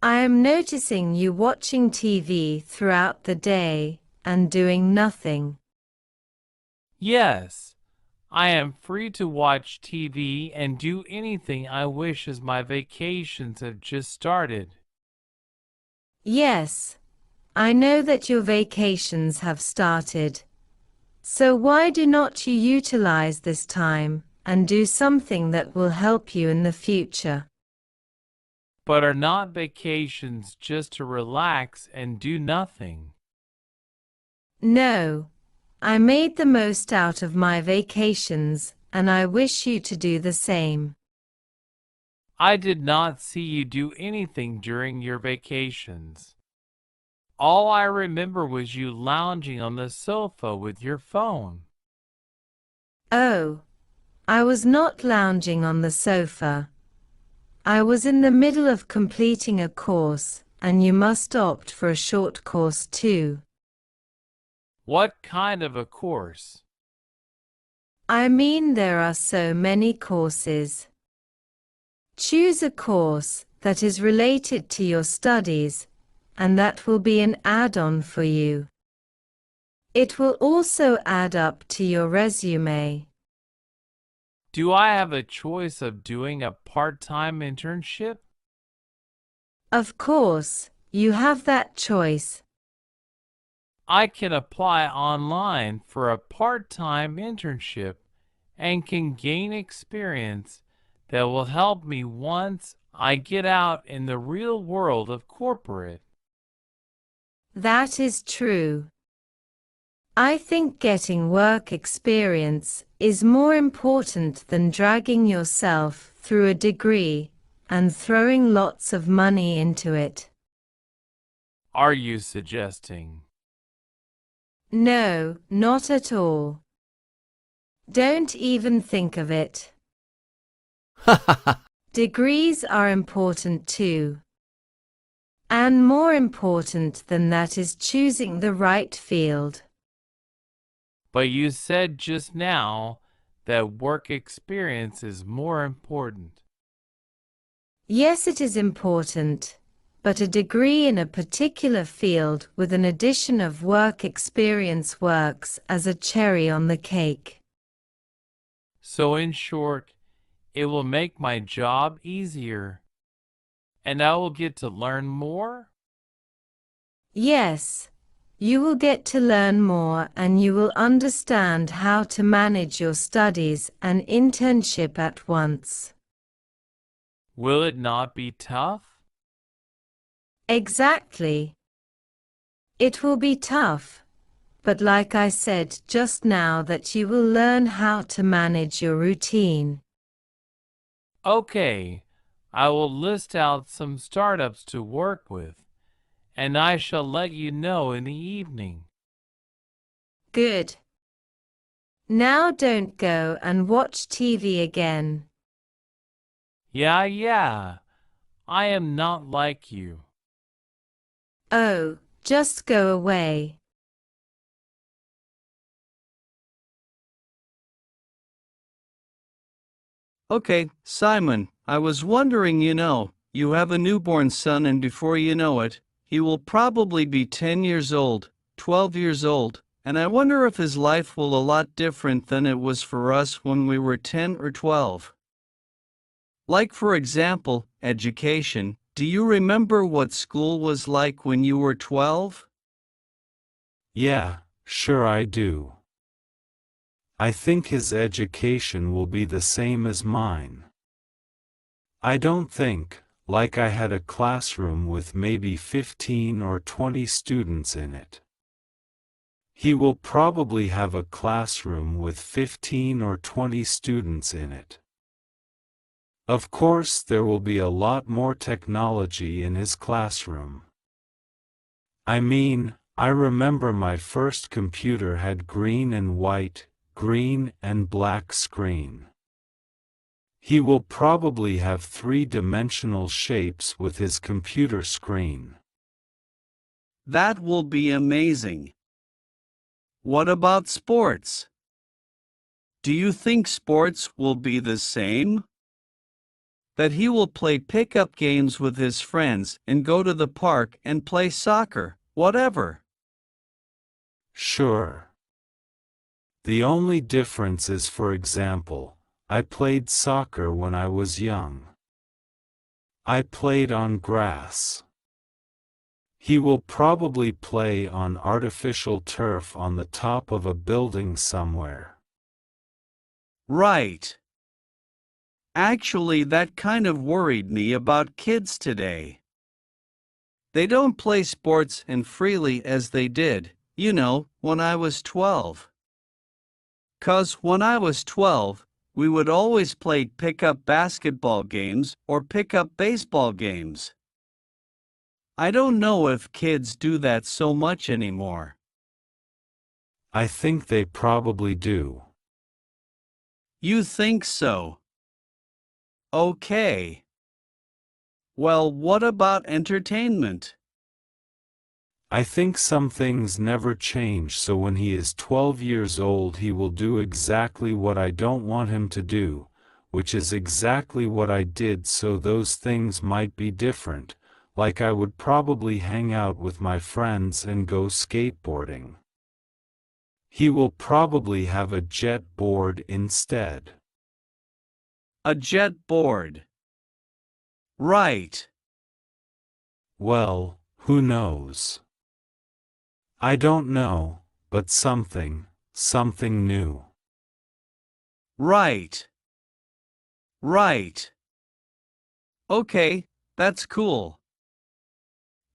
I am noticing you watching TV throughout the day and doing nothing. Yes, I am free to watch TV and do anything I wish as my vacations have just started. Yes, I know that your vacations have started. So why do not you utilize this time and do something that will help you in the future? But are not vacations just to relax and do nothing? No, I made the most out of my vacations, and I wish you to do the same. I did not see you do anything during your vacations. All I remember was you lounging on the sofa with your phone. Oh, I was not lounging on the sofa. I was in the middle of completing a course, and you must opt for a short course too. What kind of a course? I mean, there are so many courses. Choose a course that is related to your studies, and that will be an add-on for you. It will also add up to your resume. Do I have a choice of doing a part-time internship? Of course, you have that choice. I can apply online for a part-time internship and can gain experience that will help me once I get out in the real world of corporate. That is true. I think getting work experience is more important than dragging yourself through a degree and throwing lots of money into it. Are you suggesting? No, not at all. Don't even think of it. Degrees are important too. And more important than that is choosing the right field. But you said just now that work experience is more important. Yes, it is important, but a degree in a particular field with an addition of work experience works as a cherry on the cake. So in short, it will make my job easier, and I will get to learn more? Yes, you will get to learn more and you will understand how to manage your studies and internship at once. Will it not be tough? Exactly. It will be tough, but like I said just now, that you will learn how to manage your routine. Okay, I will list out some startups to work with, and I shall let you know in the evening. Good. Now don't go and watch TV again. Yeah, I am not like you. Oh, just go away. Okay, Simon, I was wondering, you have a newborn son, and before you know it, he will probably be 10 years old, 12 years old, and I wonder if his life will a lot different than it was for us when we were 10 or 12. Like, for example, education. Do you remember what school was like when you were 12? Yeah, sure I do. I think his education will be the same as mine. I don't think, like I had a classroom with maybe 15 or 20 students in it. He will probably have a classroom with 15 or 20 students in it. Of course, there will be a lot more technology in his classroom. I mean, I remember my first computer had green and white, green and black screen. He will probably have three-dimensional shapes with his computer screen. That will be amazing. What about sports? Do you think sports will be the same? that he will play pickup games with his friends and go to the park and play soccer, whatever. Sure. The only difference is, for example, I played soccer when I was young. I played on grass. He will probably play on artificial turf on the top of a building somewhere. Right. Actually, that kind of worried me about kids today. They don't play sports as freely as they did, when I was 12. 'Cause when I was 12, we would always play pickup basketball games or pickup baseball games. I don't know if kids do that so much anymore. I think they probably do. You think so? Okay. Well, what about entertainment? I think some things never change, so when he is 12 years old he will do exactly what I don't want him to do, which is exactly what I did, so those things might be different, like I would probably hang out with my friends and go skateboarding. He will probably have a jet board instead. A jet board. Right. Well, who knows? I don't know, but something new. Right. Right. Okay, that's cool.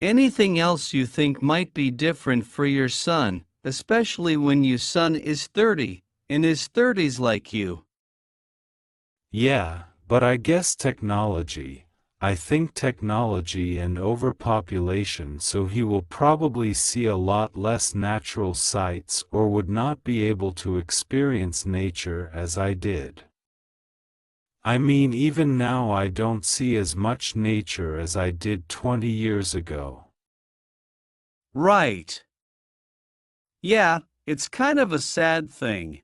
Anything else you think might be different for your son, especially when your son is 30, in his 30s like you? Yeah, but I guess technology. I think technology and overpopulation, so he will probably see a lot less natural sights or would not be able to experience nature as I did. I mean, even now I don't see as much nature as I did 20 years ago. Right. Yeah, it's kind of a sad thing.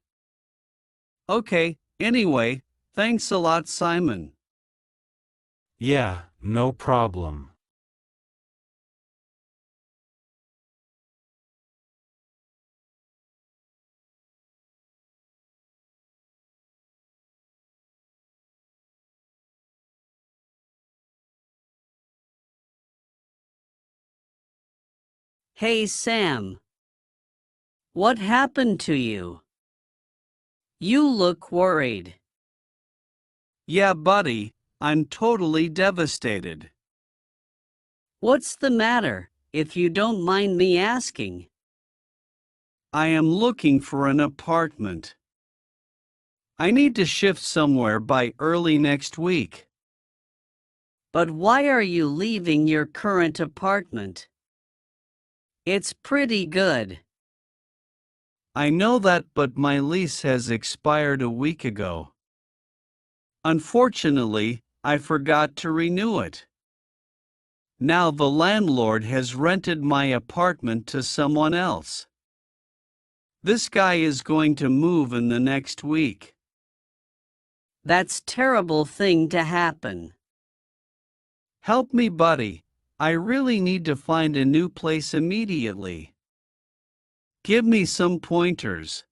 Okay, anyway, thanks a lot, Simon. Yeah, no problem. Hey Sam, what happened to you? You look worried. Yeah, buddy, I'm totally devastated. What's the matter, if you don't mind me asking? I am looking for an apartment. I need to shift somewhere by early next week. But why are you leaving your current apartment? It's pretty good. I know that, but my lease has expired a week ago. Unfortunately, I forgot to renew it. Now the landlord has rented my apartment to someone else. This guy is going to move in the next week. That's terrible thing to happen. Help me, buddy. I really need to find a new place immediately. Give me some pointers.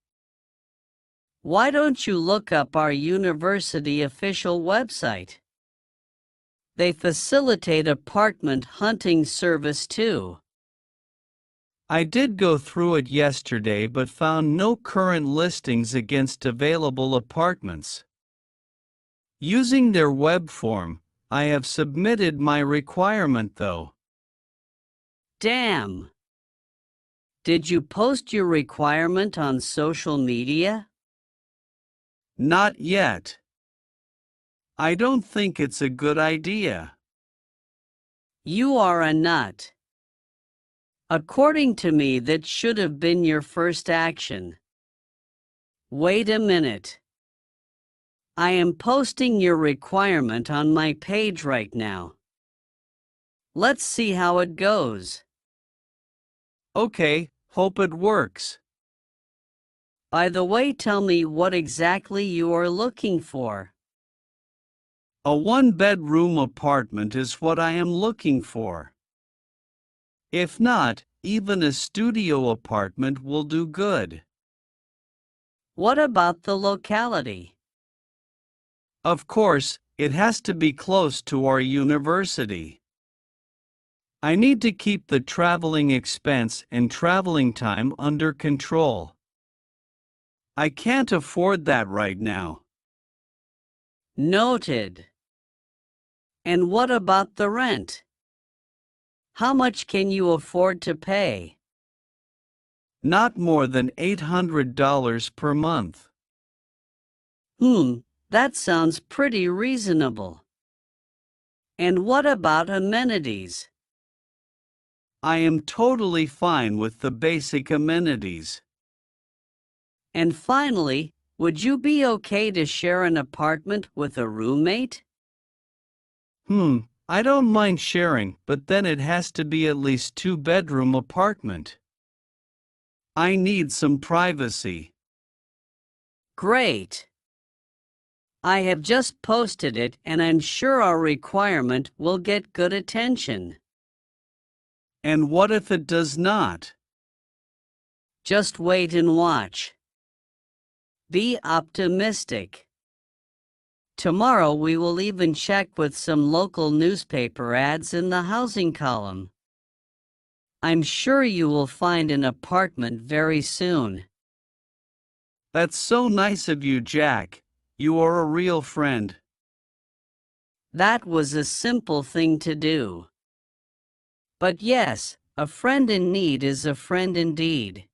Why don't you look up our university official website? They facilitate apartment hunting service too. I did go through it yesterday but found no current listings against available apartments. Using their web form, I have submitted my requirement though. Damn. Did you post your requirement on social media? Not yet. I don't think it's a good idea. You are a nut. According to me, that should have been your first action. Wait a minute. I am posting your requirement on my page right now. Let's see how it goes. Okay, hope it works. By the way, tell me what exactly you are looking for. A one-bedroom apartment is what I am looking for. If not, even a studio apartment will do good. What about the locality? Of course, it has to be close to our university. I need to keep the traveling expense and traveling time under control. I can't afford that right now. Noted. And what about the rent? How much can you afford to pay? Not more than $800 per month. That sounds pretty reasonable. And what about amenities? I am totally fine with the basic amenities. And finally, would you be okay to share an apartment with a roommate? I don't mind sharing, but then it has to be at least two-bedroom apartment. I need some privacy. Great. I have just posted it and I'm sure our requirement will get good attention. And what if it does not? Just wait and watch. Be optimistic. Tomorrow we will even check with some local newspaper ads in the housing column. I'm sure you will find an apartment very soon. That's so nice of you, Jack. You are a real friend. That was a simple thing to do. But yes, a friend in need is a friend indeed.